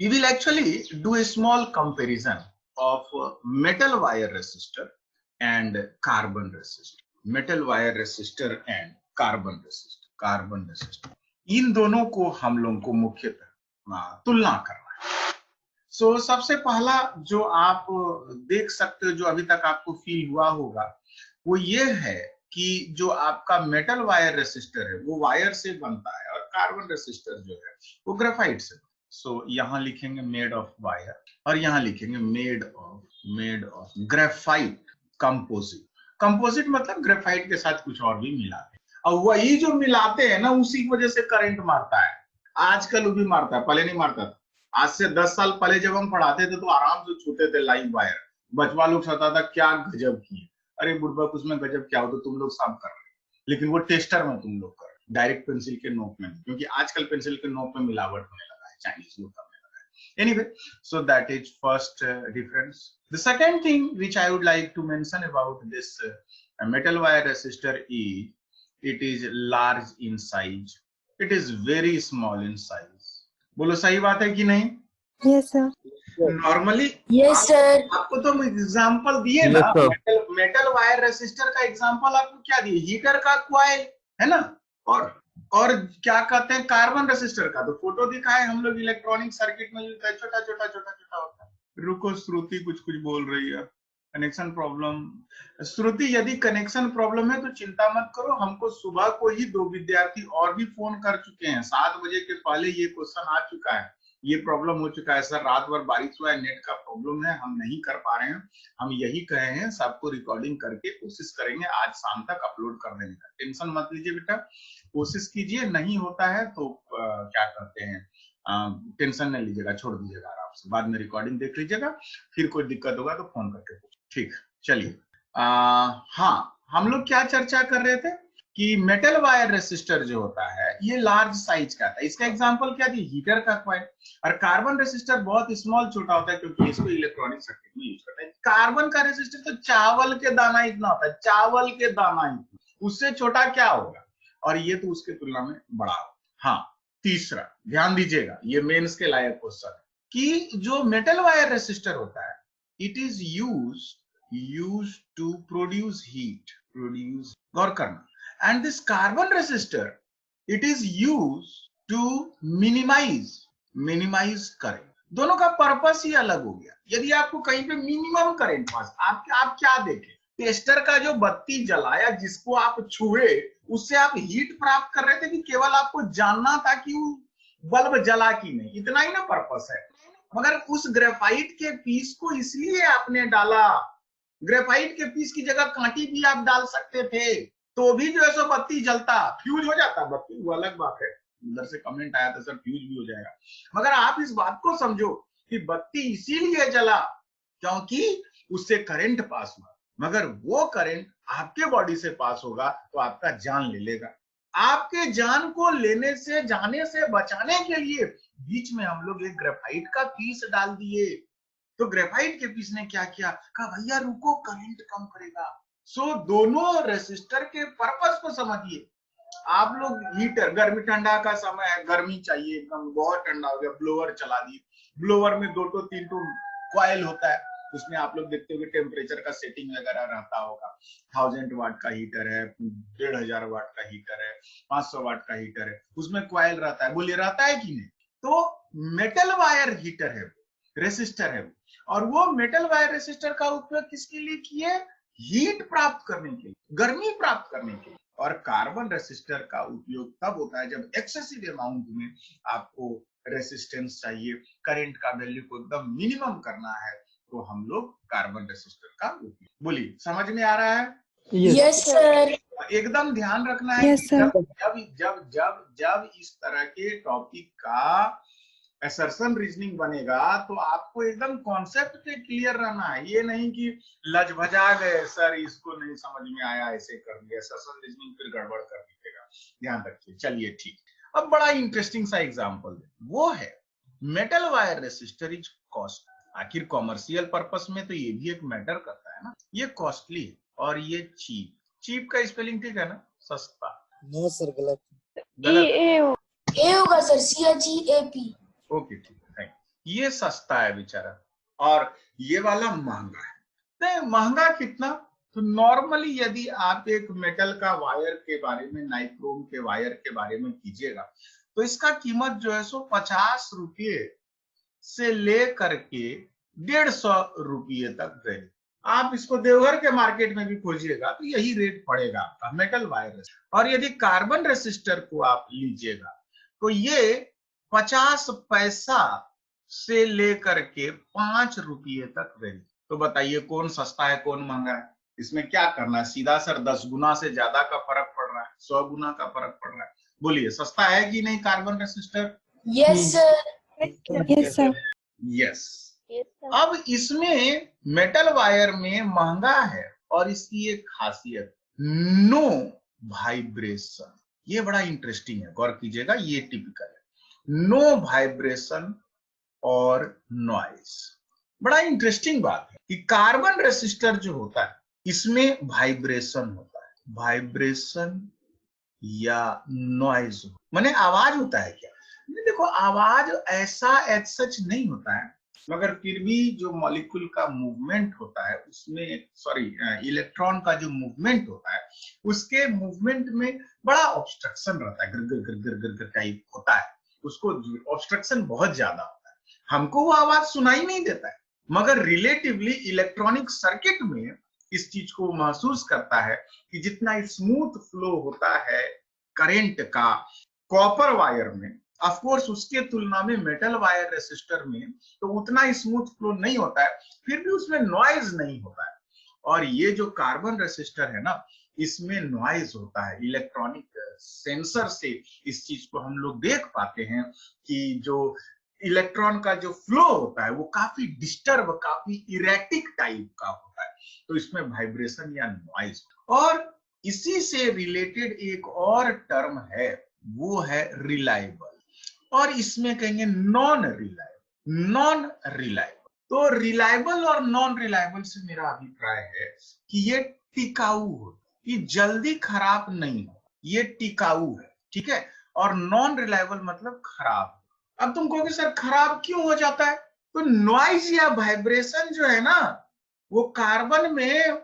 We will actually do a small comparison of metal wire resistor and carbon resistor. Metal wire resistor and carbon resistor. इन दोनों को हम लोगों को मुख्यतः तुलना करना है। सो सबसे पहला जो आप देख सकते हो, जो अभी तक आपको फील हुआ होगा, वो ये है कि जो आपका मेटल वायर रेसिस्टर है वो वायर से बनता है और कार्बन रेसिस्टर जो है वो ग्रेफाइट से। सो यहाँ लिखेंगे मेड ऑफ वायर और यहाँ लिखेंगे made of graphite composite. Composite मतलब ग्रेफाइट के साथ कुछ और भी मिलाते हैं, और वही जो मिलाते हैं ना उसी की वजह से करंट मारता है। आजकल वो भी मारता है, पहले नहीं मारता था। आज से 10 साल पहले जब हम पढ़ाते थे तो आराम से छूते थे लाइव वायर। बचवा लोग सोचता था क्या गजब किए, अरे बुढ़बा उसमें गजब क्या हो, तो तुम लोग सब कर रहे हो, लेकिन वो टेस्टर में तुम लोग कर रहे हो, डायरेक्ट पेंसिल के नोक में, क्योंकि आजकल पेंसिल के नोक में मिलावट होने लगा है, चाइनीज लोग करने लगा है। Anyway, so that is first difference. The second thing which I would like to mention about this metal wire resistor is it is large in size, it is very small in size। बोलो सही बात है कि नहीं? Yes sir. Normally yes sir. आपको तो example दिए ना, मेटल वायर रेसिस्टर का एग्जांपल आपको क्या दिए, हीटर का कॉइल है ना, और क्या कहते हैं कार्बन रेसिस्टर का तो फोटो दिखाए हम लोग, इलेक्ट्रॉनिक सर्किट में छोटा छोटा होता है। रुको, श्रुति कुछ बोल रही है, कनेक्शन प्रॉब्लम। श्रुति, यदि कनेक्शन प्रॉब्लम है तो चिंता मत करो, हमको सुबह को ही 2 विद्यार्थी और भी फोन कर चुके हैं, 7 बजे के पहले ये क्वेश्चन आ चुका है, ये प्रॉब्लम हो चुका है सर, रात भर बारिश हुआ है, नेट का प्रॉब्लम है, हम नहीं कर पा रहे हैं। हम यही कहे हैं, सबको रिकॉर्डिंग करके कोशिश करेंगे आज शाम तक अपलोड कर देने का। टेंशन मत लीजिए बेटा, कोशिश कीजिए, नहीं होता है तो क्या कहते हैं, टेंशन नहीं लीजिएगा, छोड़ दीजिएगा आराम से, बाद में रिकॉर्डिंग देख लीजिएगा, फिर कोई दिक्कत होगा तो फोन करके। ठीक, चलिए। हाँ, हम लोग क्या चर्चा कर रहे थे कि मेटल वायर रेसिस्टर जो होता है ये लार्ज साइज का था, इसका एग्जांपल क्या थी, हीटर का कॉइल। और कार्बन रेसिस्टर बहुत स्मॉल छोटा होता है क्योंकि इसको इलेक्ट्रॉनिक सर्किट में यूज करते हैं। कार्बन का रेसिस्टर तो चावल के दाना इतना होता है, चावल के दाना इतना, उससे छोटा क्या होगा, और ये तो उसके तुलना में बड़ा होगा। हाँ, तीसरा ध्यान दीजिएगा, ये मेंस के लायक क्वेश्चन है कि जो मेटल वायर रेसिस्टर होता है it is used to produce heat, गौर करना। And this carbon resistor, it is used to minimize current। दोनों का पर्पस ही अलग हो गया। यदि आपको कहीं पे मिनिमम करंट पास, आप क्या देखें, टेस्टर का जो बत्ती जलाया जिसको आप छुए उससे आप हीट प्राप्त कर रहे थे, कि केवल आपको जानना था कि वो बल्ब जला कि नहीं, इतना ही ना पर्पस है। मगर उस ग्रेफाइट के पीस को इसलिए आपने डाला, ग्रेफाइट के पीस की जगह कांटी भी आप डाल सकते थे, तो भी जो है सो बत्ती जलता, फ्यूज हो जाता बत्ती, वो अलग बात है। अंदर से कमेंट आया था सर फ्यूज भी हो जाएगा, मगर आप इस बात को समझो कि बत्ती इसीलिए जला क्योंकि उससे करंट पास हुआ, मगर वो करंट आपके बॉडी से पास होगा तो आपका जान ले लेगा। आपके जान को लेने से, जाने से बचाने के लिए बीच में हम लोग एक ग्रेफाइट का पीस डाल दिए। तो ग्रेफाइट के पीस ने क्या किया, कहा भैया रुको, करंट कम करेगा। सो दोनों रेसिस्टर के पर्पस को समझिए। आप लोग हीटर, गर्मी ठंडा का समय है, गर्मी चाहिए एकदम, बहुत ठंडा हो गया, ब्लोअर चला दी, ब्लोअर में 2 to 3 कॉइल होता है, उसमें आप लोग देखते होंगे टेम्परेचर का सेटिंग वगैरह रहता होगा। 1000 वाट का हीटर है, 1500 वाट का हीटर है, 500 वाट का हीटर है, उसमें कॉइल रहता है, बोलिए रहता है कि नहीं? तो मेटल वायर हीटर है, रेसिस्टर है, और वो मेटल वायर रेसिस्टर का उपयोग किसके लिए किए, हीट प्राप्त करने के लिए, गर्मी प्राप्त करने के लिए। और कार्बन रेसिस्टर का उपयोग तब होता है जब एक्सेसिव अमाउंट में आपको रेसिस्टेंस चाहिए, करंट का वैल्यू को एकदम मिनिमम करना है, तो हम लोग कार्बन रेसिस्टर का उपयोग। बोलिए, समझ में आ रहा है? Yes sir. एकदम ध्यान रखना है कि जब इस तरह के टॉपिक का असर्शन रीजनिंग बनेगा तो आपको एकदम कॉन्सेप्ट पे क्लियर रहना है। ये नहीं कि लजभजा गए, सर इसको नहीं समझ में आया, ऐसे कर दिया, असर्शन रीजनिंग फिर गड़बड़ कर दीजिएगा, ध्यान रखिए। चलिए ठीक, अब बड़ा इंटरेस्टिंग सा एग्जांपल वो है metal wire resistor is cost. आखिर कॉमर्शियल पर्पस में तो ये भी एक मैटर करता है ना, ये कॉस्टली है और ये चीप। चीप का स्पेलिंग ठीक है ना, सस्ता? नो सर, गलत। ए होगा सर, CHEAP। ओके ठीक है, ये सस्ता है बेचारा और ये वाला महंगा है। नहीं, महंगा कितना? तो नॉर्मली यदि आप एक मेटल का वायर के बारे में, नाइक्रोम के वायर के बारे में कीजिएगा तो इसका कीमत जो है सो 50 रुपये से लेकर के 150 रुपये तक है। आप इसको देवघर के मार्केट में भी खोजिएगा तो यही रेट पड़ेगा आपका मेटल वायर। और यदि कार्बन रेसिस्टर को आप लीजिएगा तो ये 50 पैसा से लेकर के 5 रुपये तक वेरी। तो बताइए कौन सस्ता है कौन महंगा है? इसमें क्या करना है? सीधा सर 10 गुना से ज्यादा का फर्क पड़ रहा है, 100 गुना का फर्क पड़ रहा है। बोलिए सस्ता है कि नहीं carbon resistor? Yes, sir. Yes, sir. Yes. अब इसमें मेटल वायर में महंगा है और इसकी एक खासियत नो वाइब्रेशन। ये बड़ा इंटरेस्टिंग है, गौर कीजिएगा, ये टिपिकल है। नो वाइब्रेशन और नॉइज। बड़ा इंटरेस्टिंग बात है कि कार्बन रेसिस्टर जो होता है इसमें वाइब्रेशन होता है, वाइब्रेशन या नॉइज माने आवाज होता है क्या? देखो आवाज ऐसा एज सच नहीं होता है, मगर फिर भी जो मॉलिक्यूल का मूवमेंट होता है उसमें, सॉरी इलेक्ट्रॉन का जो मूवमेंट होता है उसके मूवमेंट में बड़ा ऑब्स्ट्रक्शन रहता है, गिर गिर गिर गिर गिर टाइप होता है, उसको ऑब्स्ट्रक्शन बहुत ज्यादा होता है। हमको वो आवाज सुनाई नहीं देता है, मगर रिलेटिवली इलेक्ट्रॉनिक सर्किट में इस चीज को महसूस करता है कि जितना स्मूथ फ्लो होता है करंट का कॉपर वायर में, ऑफ कोर्स उसके तुलना में मेटल वायर रेसिस्टर में तो उतना स्मूथ फ्लो नहीं होता है, फिर भी उसमें नॉइज नहीं होता है। और ये जो कार्बन रेसिस्टर है ना, इसमें नॉइज होता है। इलेक्ट्रॉनिक सेंसर से इस चीज को हम लोग देख पाते हैं कि जो इलेक्ट्रॉन का जो फ्लो होता है वो काफी डिस्टर्ब, काफी इरेटिक टाइप का होता है, तो इसमें वाइब्रेशन या नॉइज। और इसी से रिलेटेड एक और टर्म है, वो है रिलायबल, और इसमें कहेंगे नॉन रिलायबल। नॉन रिलायबल तो रिलायबल और नॉन रिलायबल से मेरा अभिप्राय है कि ये टिकाऊ हो, ये जल्दी खराब नहीं हो, ये टिकाऊ है, ठीक है। और नॉन रिलायबल मतलब खराब। अब तुम कहोगे सर खराब क्यों हो जाता है? तो नॉइज या वाइब्रेशन जो है ना वो कार्बन में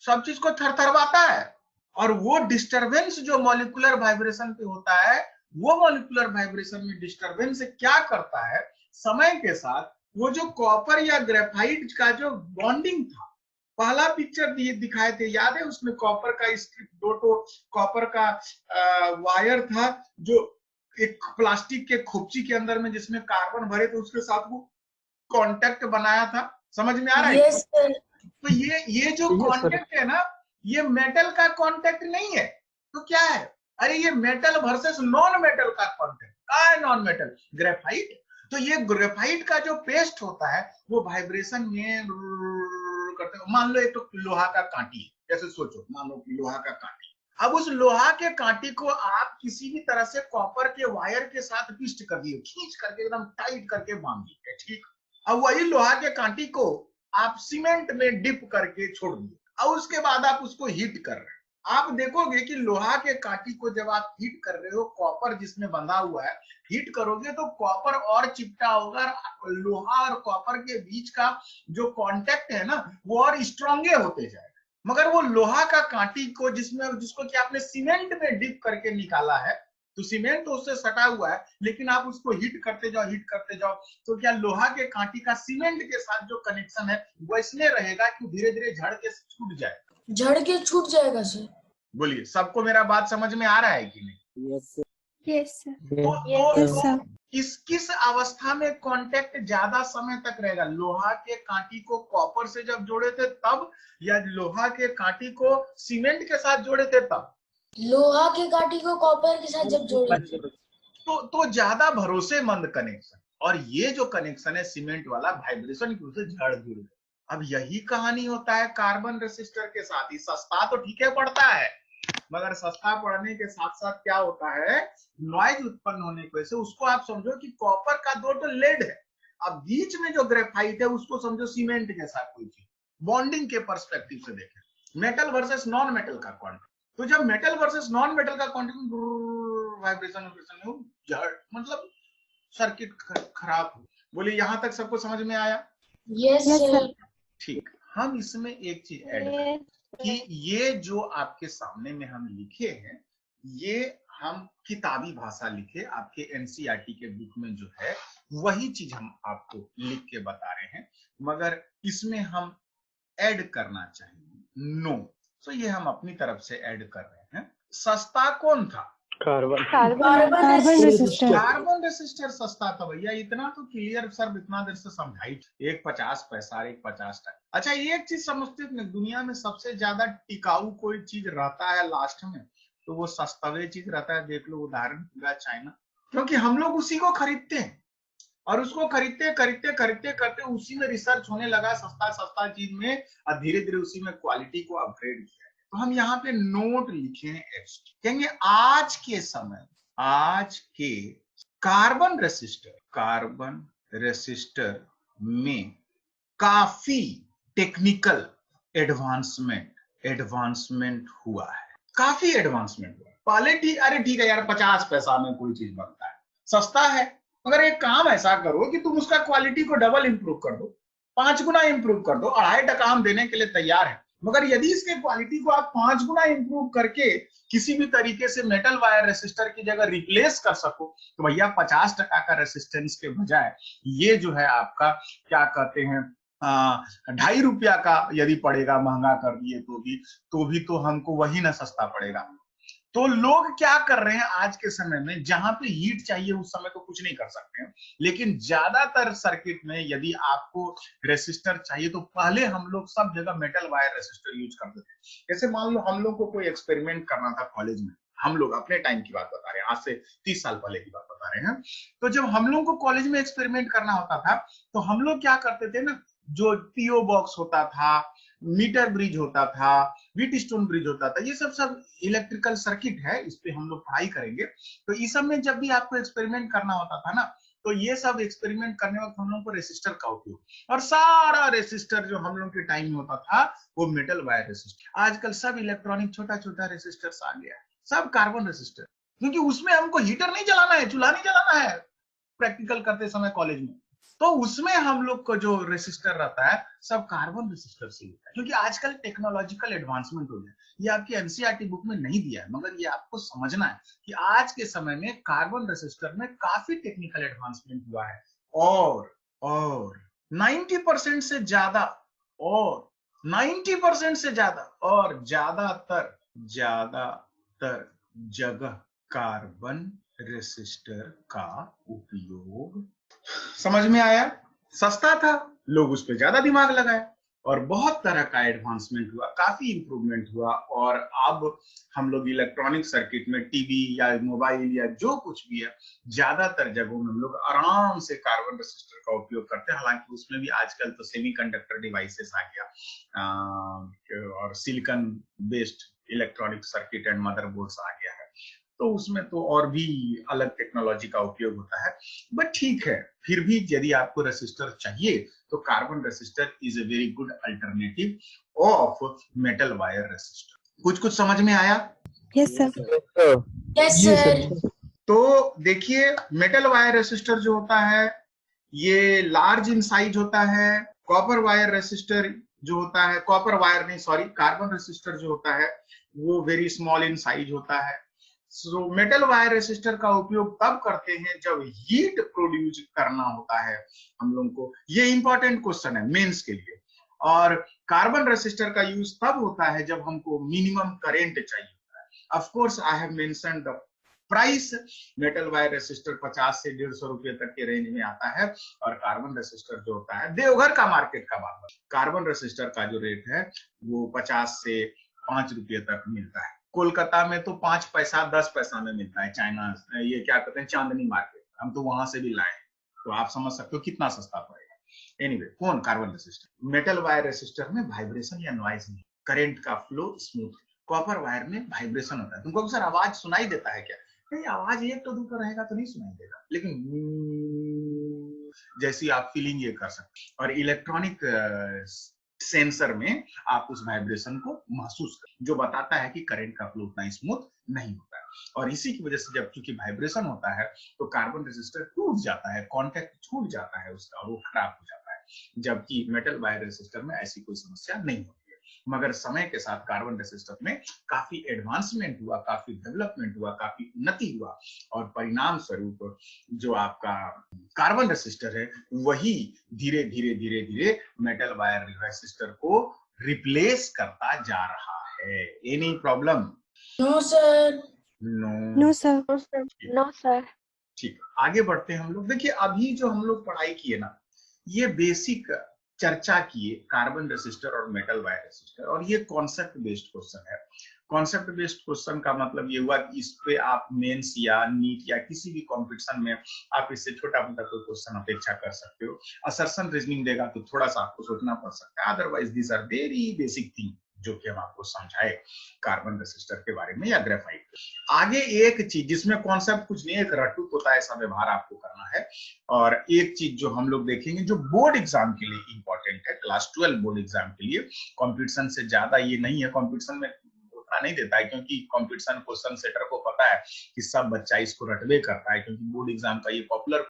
सब चीज को थरथरवाता है, और वो डिस्टरबेंस जो मॉलिक्यूलर वाइब्रेशन पे होता है, वो मॉलिक्यूलर वाइब्रेशन में डिस्टरबेंस क्या करता है, समय के साथ वो जो कॉपर या ग्रेफाइट का जो बॉन्डिंग था, पहला पिक्चर दिखाए थे याद है, उसमें कॉपर का स्ट्रिप, दो कॉपर का वायर था जो एक प्लास्टिक के खोपची के अंदर में जिसमें कार्बन भरे थे उसके साथ वो कांटेक्ट बनाया था। समझ में आ रहा है? Yes, sir. तो ये जो कांटेक्ट है ना, ये मेटल का कांटेक्ट नहीं है, तो क्या है? अरे ये मेटल वर्सेस नॉन मेटल का कांटेक्ट। क्या है नॉन मेटल? ग्रेफाइट। तो ये ग्रेफाइट का जो पेस्ट होता है वो वाइब्रेशन में करते हैं। मान लो एक तो लोहा का कांटी है, जैसे सोचो, मान लो लोहा का कांटी, अब उस लोहा के कांटी को आप किसी भी तरह से कॉपर के वायर के साथ ट्विस्ट कर दिए, खींच करके एकदम टाइट करके बांध दिए, ठीक। अब वही लोहा के कांटी को आप सीमेंट में डिप करके छोड़ दिए और उसके बाद आप उसको हीट कर रहे हैं। आप देखोगे कि लोहा के कांटी को जब आप हीट कर रहे हो, कॉपर जिसमें बंधा हुआ है, हीट करोगे तो कॉपर और चिपटा होगा, लोहा और कॉपर के बीच का जो कांटेक्ट है ना वो और स्ट्रॉन्गे होते जाएगा। मगर वो लोहा का कांटी को जिसको कि आपने सीमेंट में डिप करके निकाला है, तो सीमेंट तो उससे सटा हुआ है, लेकिन आप उसको हीट करते जाओ तो क्या लोहा के कांटी का सीमेंट के साथ जो कनेक्शन है वो इसलिए रहेगा कि धीरे धीरे झड़ के छूट जाए, झड़ के छूट जाएगा सर। बोलिए सबको मेरा बात समझ में आ रहा है कि नहीं? Yes, sir. तो Yes, sir. किस अवस्था में कांटेक्ट ज्यादा समय तक रहेगा? लोहा के कांटी को कॉपर से जब जोड़े थे तब, या लोहा के कांटी को सीमेंट के साथ जोड़े थे तब? लोहा के कांटी को कॉपर के साथ जब जोड़े तो ज्यादा भरोसेमंद कनेक्शन। और ये जो कनेक्शन है सीमेंट वाला, वाइब्रेशन की वजह से झड़ जुड़ गए। अब यही कहानी होता है कार्बन रेसिस्टर के साथ ही। सस्ता तो ठीक है पड़ता है, मगर सस्ता पड़ने के साथ साथ क्या होता है, नॉइज उत्पन्न होने की वजह से। उसको आप समझो कि कॉपर का दो लेड है, अब बीच में जो ग्रेफाइट है उसको समझो सीमेंट के साथ कोई चीज, बॉन्डिंग के पर्सपेक्टिव से देखें, मेटल वर्सेस नॉन मेटल का कांटेक्ट। तो जब मेटल वर्सेस नॉन मेटल का कांटेक्ट वाइब्रेशन मतलब सर्किट खराब हो। बोलिए यहाँ तक सबको समझ में आया? Yes Yes, sir. sir. ठीक, हम इसमें एक चीज ऐड करें कि ये जो आपके सामने में हम लिखे हैं, ये हम किताबी भाषा लिखे, आपके एनसीईआरटी के बुक में जो है वही चीज हम आपको लिख के बता रहे हैं, मगर इसमें हम ऐड करना चाहिए नो। तो ये हम अपनी तरफ से ऐड कर रहे हैं। सस्ता कौन था? Carbon Carbon resistor. Carbon resistor सस्ता था भैया, इतना तो क्लियर सर इतना देर से समझाई। एक 50 पैसा, एक 50 टका। अच्छा एक चीज समझते हैं, दुनिया में सबसे ज्यादा टिकाऊ कोई चीज रहता है लास्ट में, तो वो सस्तावे चीज रहता है। देख लो उदाहरण पूरा चाइना, क्योंकि हम लोग उसी को खरीदते हैं और उसको खरीदते खरीदते खरीदते करते उसी में रिसर्च होने लगा सस्ता सस्ता चीज में, और धीरे धीरे उसी में क्वालिटी को अपग्रेड किया। तो हम यहाँ पे नोट लिखे हैं एक्स, कहेंगे आज के समय, आज के कार्बन रेसिस्टर में काफी टेक्निकल एडवांसमेंट हुआ है, काफी एडवांसमेंट हुआ। पहले ठीक, अरे ठीक है यार 50 पैसा में कोई चीज बनता है, सस्ता है, मगर एक काम ऐसा करो कि तुम उसका क्वालिटी को डबल इंप्रूव कर दो, 5 गुना इंप्रूव कर दो, 2.5 टका हम देने के लिए तैयार है। मगर यदि इसके क्वालिटी को आप 5 गुना इंप्रूव करके किसी भी तरीके से मेटल वायर रेसिस्टर की जगह रिप्लेस कर सको, तो भैया 50 टका का रेसिस्टेंस के बजाय ये जो है आपका क्या कहते हैं 2.5 रुपया का यदि पड़ेगा, महंगा कर दिए तो भी तो हमको वही ना सस्ता पड़ेगा। तो लोग क्या कर रहे हैं आज के समय में, जहां पे हीट चाहिए उस समय तो कुछ नहीं कर सकते हैं, लेकिन ज्यादातर सर्किट में यदि आपको रेसिस्टर चाहिए तो पहले हम लोग सब जगह मेटल वायर रेसिस्टर यूज करते थे। जैसे मान लो हम लोग को कोई एक्सपेरिमेंट करना था कॉलेज में, हम लोग अपने टाइम की बात बता रहे हैं, आज से 30 साल पहले की बात बता रहे हैं। तो जब हम लोग को कॉलेज में एक्सपेरिमेंट करना होता था तो हम लोग क्या करते थे ना, जो पीओ बॉक्स होता था, मीटर ब्रिज होता था, व्हीट स्टोन ब्रिज होता था, ये सब इलेक्ट्रिकल सर्किट है, इस पे हम लोग पढ़ाई करेंगे। तो इस सब में जब भी आपको एक्सपेरिमेंट करना होता था ना, तो ये सब एक्सपेरिमेंट करने वक्त हम लोग को रेसिस्टर का उपयोग, और सारा रेसिस्टर जो हम लोग के टाइम में होता था वो मेटल वायर रेसिस्टर। आजकल सब इलेक्ट्रॉनिक छोटा छोटा रेसिस्टर्स आ गया है, सब कार्बन रेसिस्टर, क्योंकि उसमें हमको हीटर नहीं जलाना है, चूल्हा नहीं जलाना है प्रैक्टिकल करते समय कॉलेज में, तो उसमें हम लोग को जो रेसिस्टर रहता है सब कार्बन रेसिस्टर से होता है, क्योंकि आजकल टेक्नोलॉजिकल एडवांसमेंट हो गया। ये आपकी एनसीईआरटी बुक में नहीं दिया है, मगर ये आपको समझना है कि आज के समय में कार्बन रेसिस्टर में काफी टेक्निकल एडवांसमेंट हुआ है, और 90% से ज्यादा, और 90% से ज्यादा, और ज्यादातर जगह कार्बन रेसिस्टर का उपयोग। समझ में आया? सस्ता था, लोग उस पर ज्यादा दिमाग लगाए, और बहुत तरह का एडवांसमेंट हुआ, काफी इंप्रूवमेंट हुआ, और अब हम लोग इलेक्ट्रॉनिक सर्किट में टीवी या मोबाइल या जो कुछ भी है, ज्यादातर जगहों में हम लोग आराम से कार्बन रेसिस्टर का उपयोग करते हैं। हालांकि उसमें भी आजकल तो सेमीकंडक्टर डिवाइसेस आ गया और silicon based electronic circuit and motherboards आ गया है, तो उसमें तो और भी अलग टेक्नोलॉजी का उपयोग होता है। बट ठीक है, फिर भी यदि आपको रेसिस्टर चाहिए तो carbon resistor is a very good alternative of metal wire resistor. कुछ समझ में आया? Yes, sir. Yes sir. तो देखिए मेटल वायर रेसिस्टर जो होता है ये लार्ज इन साइज होता है, कॉपर वायर रेसिस्टर जो होता है, कॉपर वायर नहीं सॉरी, कार्बन रेसिस्टर जो होता है वो वेरी स्मॉल इन साइज होता है। सो मेटल वायर रेसिस्टर का उपयोग तब करते हैं जब हीट प्रोड्यूस करना होता है हम लोगों को, ये इंपॉर्टेंट क्वेश्चन है मेंस के लिए। और कार्बन रेसिस्टर का यूज तब होता है जब हमको मिनिमम करंट चाहिए होता है। Of course I have mentioned the price, metal wire resistor 50 से 150 रुपए तक के रेंज में आता है, और कार्बन रेसिस्टर जो होता है देवघर का मार्केट का बात है, कार्बन रेसिस्टर का जो रेट है वो 50 से 5 रुपये तक मिलता है। कोलकाता में तो 5 पैसा 10 पैसा में मिलता है, चाइना ये क्या कहते हैं चांदनी मार्केट, हम तो वहां से भी लाए, तो आप समझ सकते हो कितना सस्ता पड़ेगा। एनीवे कौन carbon resistor, metal wire resistor में वाइब्रेशन या नॉइज नहीं, करंट का फ्लो स्मूथ, कॉपर वायर में वाइब्रेशन होता है। तुमको सर आवाज सुनाई देता है क्या? नहीं, आवाज एक तो दूर रहेगा तो नहीं सुनाई देगा, लेकिन जैसी आप फीलिंग ये कर सकते। और इलेक्ट्रॉनिक सेंसर में आप उस वाइब्रेशन को महसूस करें, जो बताता है कि करंट का फ्लो उतना स्मूथ नहीं होता है। और इसी की वजह से जब चूंकि वाइब्रेशन होता है तो कार्बन रेसिस्टर टूट जाता है, कॉन्टैक्ट छूट जाता है उसका, और वो खराब हो जाता है, जबकि मेटल वायर रेसिस्टर में ऐसी कोई समस्या नहीं होती है। मगर समय के साथ कार्बन रेसिस्टर में काफी एडवांसमेंट हुआ, काफी डेवलपमेंट हुआ, काफी उन्नति हुआ, और परिणाम स्वरूप जो आपका कार्बन रेसिस्टर है वही धीरे धीरे धीरे धीरे मेटल वायर रेसिस्टर को रिप्लेस करता जा रहा है। Any problem? No, sir. No. No sir. No, sir. ठीक, आगे बढ़ते हैं हम लोग। देखिए अभी जो हम लोग पढ़ाई किए ना, ये बेसिक चर्चा किए कार्बन रेसिस्टर और मेटल वायर रेसिस्टर, और ये कॉन्सेप्ट बेस्ड क्वेश्चन है। कॉन्सेप्ट बेस्ड क्वेश्चन का मतलब ये हुआ कि इस पे आप मेंस या नीट या किसी भी कॉम्पिटिशन में आप इससे छोटा मोटा कोई क्वेश्चन अपेक्षा कर सकते हो। असर्शन रीजनिंग देगा तो थोड़ा सा आपको सोचना पड़ सकता है, otherwise these are very basic thing जो कि हम आपको समझाए कार्बन रेसिस्टर के बारे में या ग्रेफाइट। आगे एक चीज जिसमें कॉन्सेप्ट कुछ नहीं, एक रटूक होता है, ऐसा व्यवहार आपको करना है। और एक चीज जो हम लोग देखेंगे जो बोर्ड एग्जाम के लिए इंपॉर्टेंट है, क्लास 12 बोर्ड एग्जाम के लिए, कंपटीशन से ज्यादा ये नहीं है, कंपटीशन में उतना नहीं देता है, क्योंकि कंपटीशन क्वेश्चन सेटर को पता है कि सब बच्चा इसको रटवे करता है, क्योंकि बोर्ड एग्जाम का ये पॉपुलर